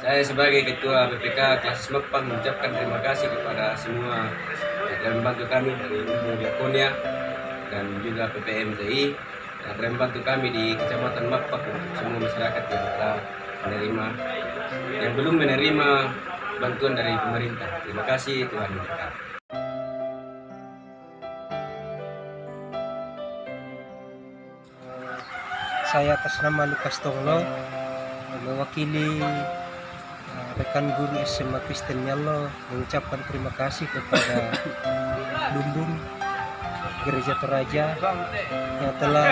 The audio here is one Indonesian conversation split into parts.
Saya sebagai Ketua BPK Klasis Mepang mengucapkan terima kasih kepada semua yang telah membantu kami dari Lumbung Diakonia dan juga PPMTI yang telah membantu kami di Kecamatan Mepang untuk semua masyarakat yang telah menerima, yang belum menerima bantuan dari pemerintah. Terima kasih, Tuhan memberkati. Saya atas nama Lukas Tonglo mewakili rekan guru SMA Kristen Nyalo mengucapkan terima kasih kepada Lumbung Gereja Toraja yang telah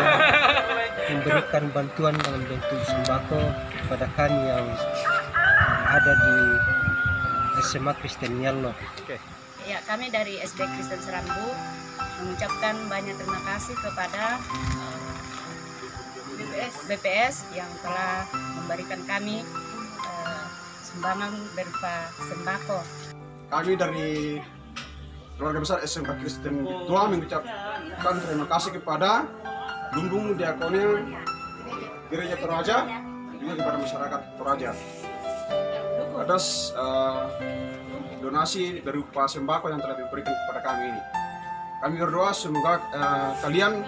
memberikan bantuan dalam bentuk sembako kepada kami yang ada di SMA Kristen Nyalo. Ya, kami dari SD Kristen Serambu mengucapkan banyak terima kasih kepada BPS yang telah memberikan kami sumbangan berupa sembako. Kami dari keluarga besar SMK Kristen Tua mengucapkan terima kasih kepada Lumbung Diakonia Gereja Toraja dan juga kepada masyarakat Toraja atas donasi berupa sembako yang telah diberikan kepada kami ini. Kami berdoa semoga kalian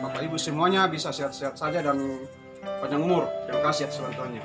Bapak Ibu semuanya bisa sehat-sehat saja dan panjang umur. Terima kasih atas bantuannya.